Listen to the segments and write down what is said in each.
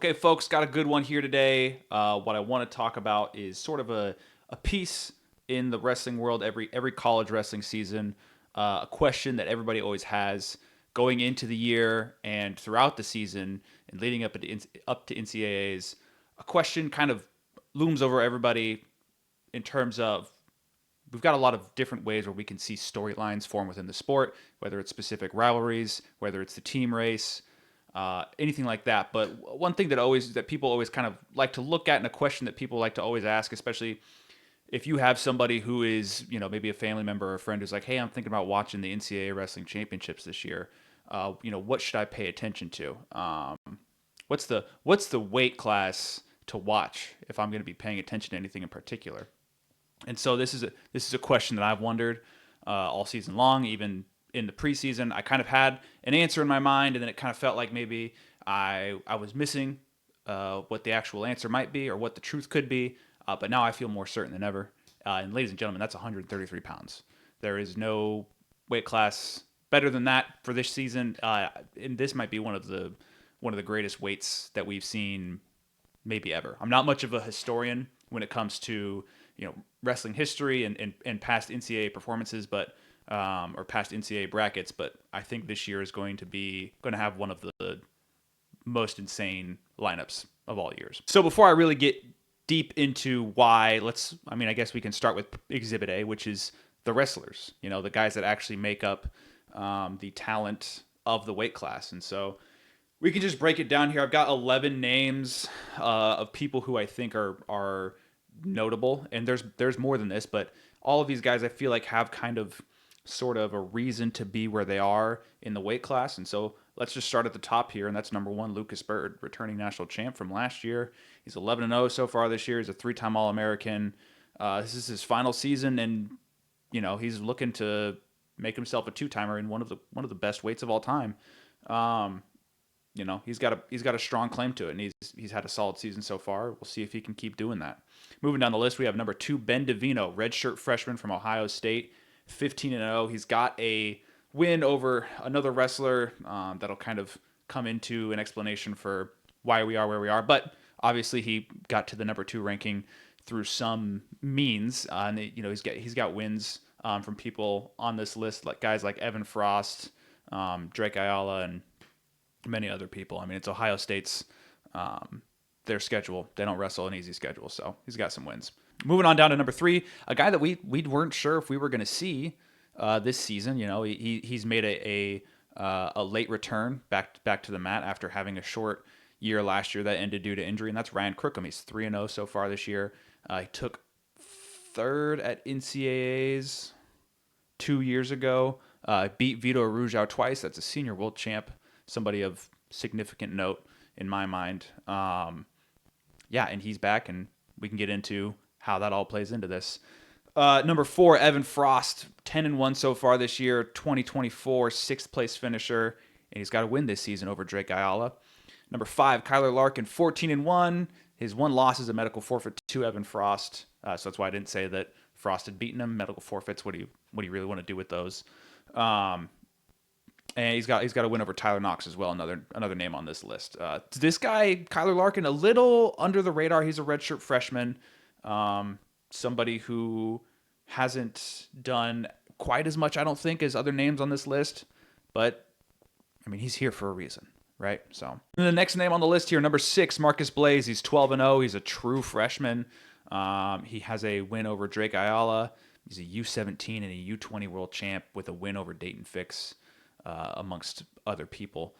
Okay, folks, got a good one here today. What I want to talk about is sort of a piece in the wrestling world every college wrestling season, a question that everybody always has going into the year and throughout the season and leading up to NCAAs. A question kind of looms over everybody in terms of we've got a lot of different ways where we can see storylines form within the sport, whether it's specific rivalries, whether it's the team race, anything like that. But one thing that people always kind of like to look at, and a question that people like to always ask, especially if you have somebody who is, maybe a family member or a friend who's like, hey, I'm thinking about watching the NCAA wrestling championships this year. What should I pay attention to? What's the weight class to watch if I'm going to be paying attention to anything in particular? And so this is a question that I've wondered all season long, even in the preseason. I kind of had an answer in my mind, and then it kind of felt like maybe I was missing what the actual answer might be or what the truth could be. But now I feel more certain than ever. And ladies and gentlemen, that's 133 pounds. There is no weight class better than that for this season. And this might be one of the greatest weights that we've seen maybe ever. I'm not much of a historian when it comes to wrestling history and past NCAA performances, but or past NCAA brackets. But I think this year is going to have one of the most insane lineups of all years. So before I really get deep into why, I guess we can start with Exhibit A, which is the wrestlers. The guys that actually make up the talent of the weight class, and so we can just break it down here. I've got 11 names of people who I think are notable, and there's more than this, but all of these guys I feel like have kind of sort of a reason to be where they are in the weight class. And so let's just start at the top here, and that's number one, Lucas Bird, returning national champ from last year. He's 11-0 so far this year. He's a three-time All-American. This is his final season, and he's looking to make himself a two-timer in one of the best weights of all time. He's got a strong claim to it, and he's had a solid season so far. We'll see if he can keep doing that. Moving down the list, we have number 2, Ben DeVino, redshirt freshman from Ohio State, 15-0. He's got a win over another wrestler that'll kind of come into an explanation for why we are where we are. But obviously, he got to the number 2 ranking through some means, and he's got wins from people on this list, like guys like Evan Frost, Drake Ayala, and many other people. I mean, it's Ohio State's their schedule. They don't wrestle an easy schedule, so he's got some wins. Moving on down to number 3, a guy that we weren't sure if we were going to see this season. He's made a late return back to the mat after having a short year last year that ended due to injury, and that's Ryan Crookham. He's 3-0 so far this year. He took third at NCAAs 2 years ago. Beat Vito Arujau twice. That's a senior world champ. Somebody of significant note in my mind. And he's back, and we can get into how that all plays into this. Number 4, Evan Frost, 10-1 so far this year, 2024, 6th place finisher, and he's got a win this season over Drake Ayala. Number 5, Kyler Larkin, 14-1. His one loss is a medical forfeit to Evan Frost, so that's why I didn't say that Frost had beaten him. Medical forfeits, what do you really want to do with those? And he's got a win over Tyler Knox as well, another name on this list. This guy, Kyler Larkin, a little under the radar. He's a redshirt freshman, somebody who hasn't done quite as much, I don't think, as other names on this list. But, I mean, he's here for a reason, right? So and the next name on the list here, number 6, Marcus Blaze. He's 12-0. He's a true freshman. He has a win over Drake Ayala. He's a U17 and a U20 world champ with a win over Dayton Fix. Amongst other people.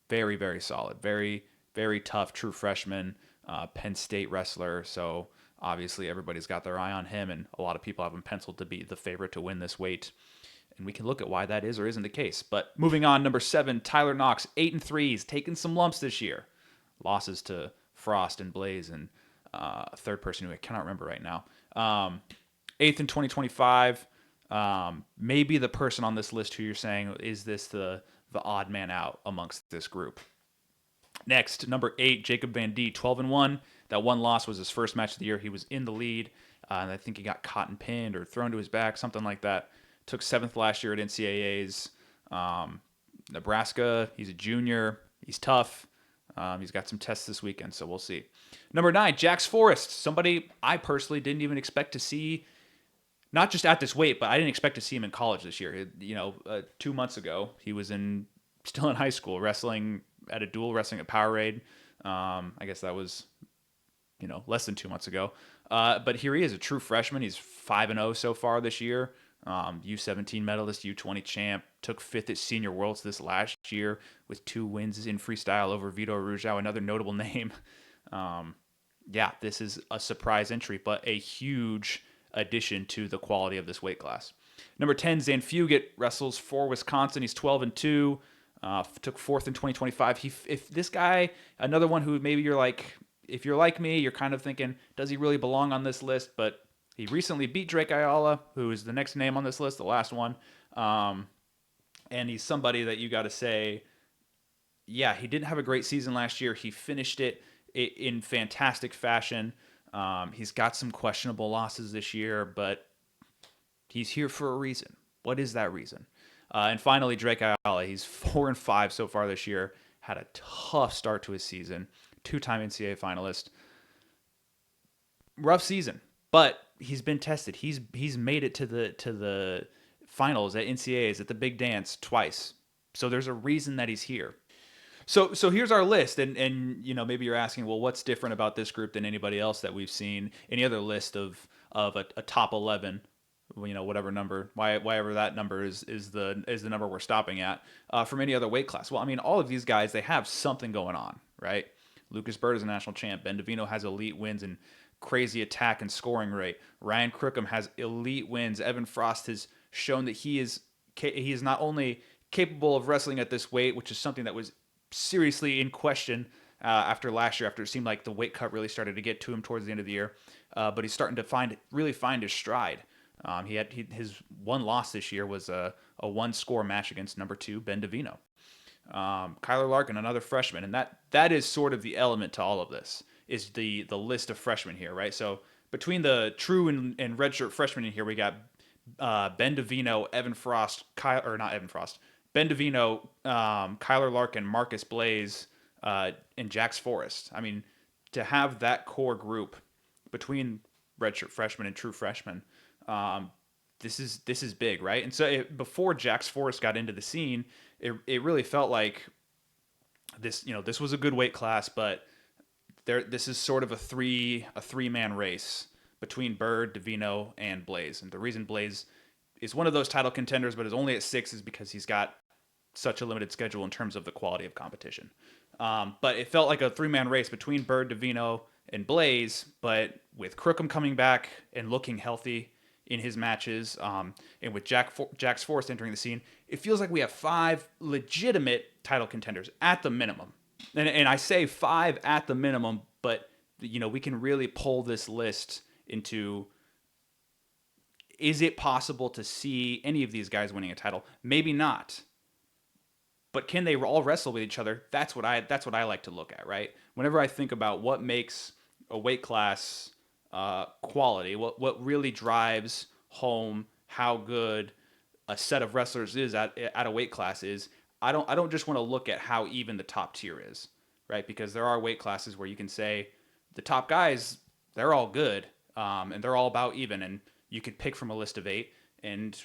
Very, very solid. Very, very tough, true freshman, Penn State wrestler. So obviously everybody's got their eye on him, and a lot of people have him penciled to be the favorite to win this weight. And we can look at why that is or isn't the case. But moving on, number 7, Tyler Knox, 8-3. He's taken some lumps this year. Losses to Frost and Blaze and a third person who I cannot remember right now. 8th in 2025. Maybe the person on this list who you're saying, is this the odd man out amongst this group? Next, number 8, Jacob Van D, 12-1. That one loss was his first match of the year. He was in the lead, and I think he got caught and pinned or thrown to his back, something like that. Took 7th last year at NCAAs. Nebraska, he's a junior. He's tough. He's got some tests this weekend, so we'll see. Number 9, Jax Forrest, somebody I personally didn't even expect to see, not just at this weight, but I didn't expect to see him in college this year. 2 months ago, he was still in high school wrestling at a dual wrestling at Powerade. I guess that was less than 2 months ago. But here he is, a true freshman. He's 5-0 so far this year. U17 medalist, U20 champ, took 5th at Senior Worlds this last year with 2 wins in freestyle over Vito Arujau, another notable name. This is a surprise entry, but a huge addition to the quality of this weight class. Number 10, Zan Fugit, wrestles for Wisconsin. He's 12-2, took 4th in 2025. If this guy, another one who maybe you're like, if you're like me, you're kind of thinking, does he really belong on this list? But he recently beat Drake Ayala, who is the next name on this list, the last one. And he's somebody that you got to say, yeah, he didn't have a great season last year. He finished it in fantastic fashion. He's got some questionable losses this year, but he's here for a reason. What is that reason? And finally, Drake Ayala. He's 4-5 so far this year. Had a tough start to his season. 2-time NCAA finalist. Rough season, but he's been tested. He's made it to the finals at NCAAs at the Big Dance twice. So there's a reason that he's here. So here's our list, and maybe you're asking, well, what's different about this group than anybody else that we've seen? Any other list of a top 11, whatever number, whatever that number is the number we're stopping at from any other weight class. Well, I mean, all of these guys, they have something going on, right? Lucas Bird is a national champ. Ben DeVino has elite wins and crazy attack and scoring rate. Ryan Crookham has elite wins. Evan Frost has shown that he is not only capable of wrestling at this weight, which is something that was seriously in question after last year, after it seemed like the weight cut really started to get to him towards the end of the year. But he's starting to really find his stride. His one loss this year was a 1-score match against number 2 Ben DeVino. Kyler Larkin, another freshman, and that is sort of the element to all of this, is the list of freshmen here, right? So between the true and redshirt freshmen in here, we got Ben DeVino, Evan Frost, Ben DeVino, Kyler Larkin, Marcus Blaze, and Jax Forrest. I mean, to have that core group between redshirt freshmen and true freshmen, this is big, right? And so before Jax Forrest got into the scene, it really felt like this was a good weight class, but this is sort of a three-man race between Bird, DeVino, and Blaze. And the reason Blaze is one of those title contenders, but is only at 6, is because he's got such a limited schedule in terms of the quality of competition. But it felt like a 3-man race between Bird, DeVino, and Blaze, but with Crookham coming back and looking healthy in his matches, and with Jax Forrest entering the scene, it feels like we have 5 legitimate title contenders at the minimum. And I say 5 at the minimum, but we can really pull this list into, is it possible to see any of these guys winning a title? Maybe not. But can they all wrestle with each other? That's what I like to look at, right? Whenever I think about what makes a weight class quality, what really drives home how good a set of wrestlers is at a weight class is, I don't just want to look at how even the top tier is, right? Because there are weight classes where you can say the top guys, they're all good, and they're all about even, and you could pick from a list of 8, and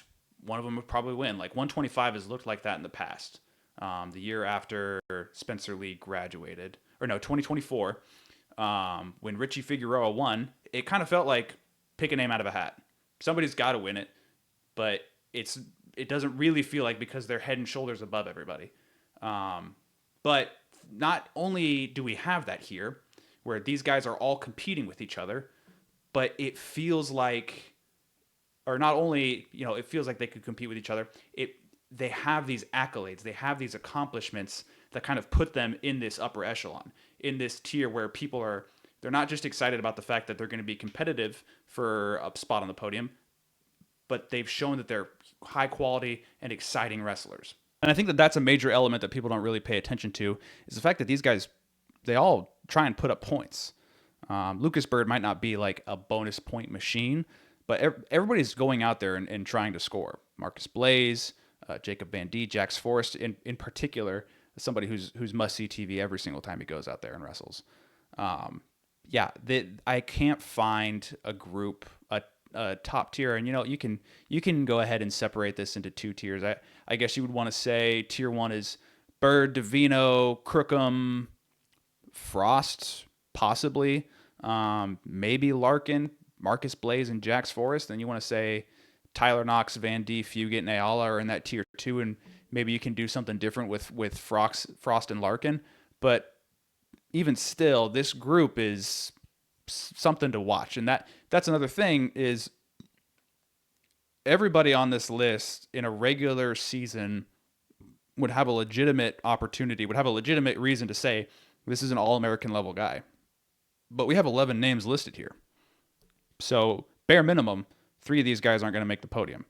one of them would probably win. Like 125 has looked like that in the past. The year after Spencer Lee graduated, 2024, when Richie Figueroa won, it kind of felt like pick a name out of a hat. Somebody's got to win it, but it doesn't really feel like, because they're head and shoulders above everybody. But not only do we have that here, where these guys are all competing with each other, but it feels like, or not only, it feels like they could compete with each other, they have these accolades, they have these accomplishments that kind of put them in this upper echelon, in this tier where they're not just excited about the fact that they're going to be competitive for a spot on the podium, but they've shown that they're high quality and exciting wrestlers. And I think that that's a major element that people don't really pay attention to, is the fact that these guys, they all try and put up points. Lucas Bird might not be like a bonus point machine, but everybody's going out there and trying to score. Marcus Blaze, Jacob Van D, Jax Forrest in particular, somebody who's must see TV every single time he goes out there and wrestles. Um, yeah, I can't find a group, a top tier, and you can go ahead and separate this into two tiers. I guess you would want to say tier one is Bird, Davino, Crookham, Frost, possibly, maybe Larkin, Marcus Blaze, and Jax Forrest. Then you want to say Tyler Knox, Van D, Fugit, and Ayala are in that tier two, and maybe you can do something different with Frost and Larkin. But even still, this group is something to watch, and that's another thing is everybody on this list in a regular season would have a legitimate opportunity, would have a legitimate reason to say this is an all-American level guy. But we have 11 names listed here. So, bare minimum, 3 of these guys aren't going to make the podium.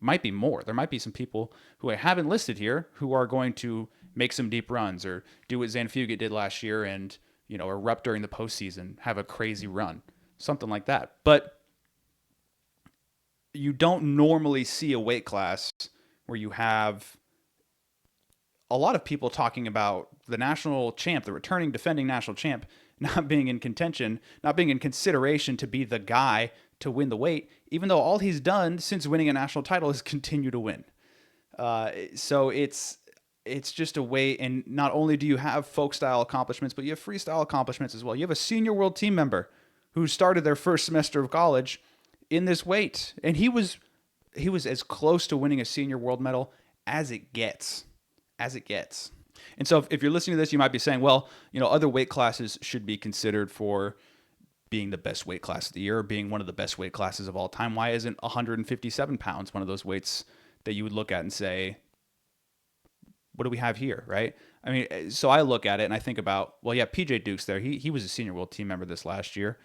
Might be more. There might be some people who I haven't listed here who are going to make some deep runs or do what Zanfugit did last year and, erupt during the postseason, have a crazy run, something like that. But you don't normally see a weight class where you have a lot of people talking about the national champ, the returning defending national champ, not being in contention, not being in consideration to be the guy to win the weight, even though all he's done since winning a national title is continue to win. So it's just a way, and not only do you have folk style accomplishments, but you have freestyle accomplishments as well. You have a senior world team member who started their first semester of college in this weight, and he was as close to winning a senior world medal as it gets. And so if you're listening to this, you might be saying, well, other weight classes should be considered for being the best weight class of the year or being one of the best weight classes of all time. Why isn't 157 pounds one of those weights that you would look at and say, what do we have here, right? I mean, so I look at it and I think about, well, yeah, PJ Duke's there. He was a senior world team member this last year.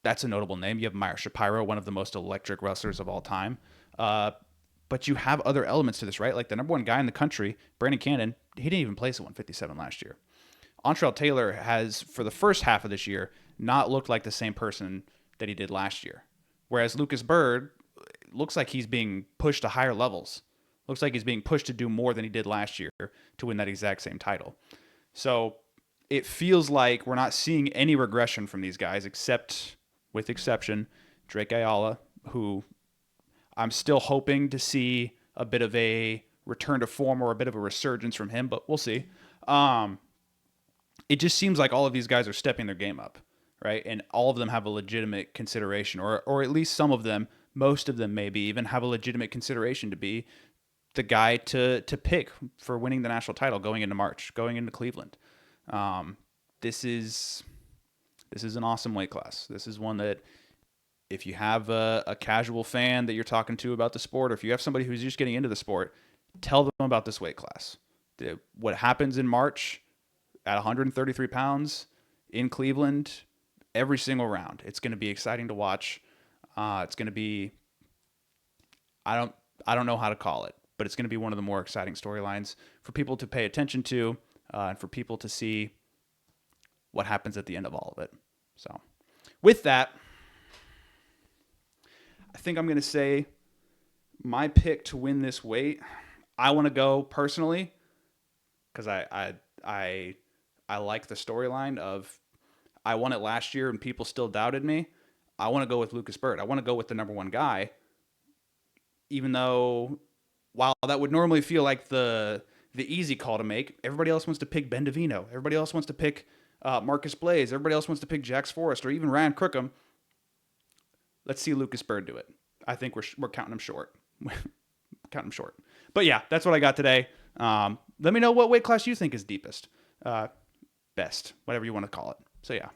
That's a notable name. You have Meyer Shapiro, one of the most electric wrestlers of all time. But you have other elements to this, right? Like the number one guy in the country, Brandon Cannon, he didn't even place at 157 last year. Entrell Taylor has, for the first half of this year, not looked like the same person that he did last year. Whereas Lucas Bird looks like he's being pushed to higher levels. Looks like he's being pushed to do more than he did last year to win that exact same title. So it feels like we're not seeing any regression from these guys, with exception, Drake Ayala, who I'm still hoping to see a bit of a return to form or a bit of a resurgence from him, but we'll see. It just seems like all of these guys are stepping their game up, right? And all of them have a legitimate consideration, or at least some of them, most of them maybe even have a legitimate consideration to be the guy to pick for winning the national title going into March, going into Cleveland. This is an awesome weight class. This is one that if you have a casual fan that you're talking to about the sport, or if you have somebody who's just getting into the sport, tell them about this weight class. What happens in March at 133 pounds in Cleveland, every single round. It's going to be exciting to watch. It's going to be, I don't know how to call it, but it's going to be one of the more exciting storylines for people to pay attention to, and for people to see what happens at the end of all of it. So with that, I think I'm going to say my pick to win this weight. I want to go personally because I like the storyline of I won it last year and people still doubted me. I want to go with Lucas Bird. I want to go with the number one guy, even though while that would normally feel like the easy call to make, everybody else wants to pick Ben Davino. Everybody else wants to pick Marcus Blaze. Everybody else wants to pick Jax Forrest or even Ryan Crookham. Let's see Lucas Bird do it. I think we're counting him short. Counting him short. But yeah, that's what I got today. Let me know what weight class you think is deepest, best, whatever you want to call it. So yeah.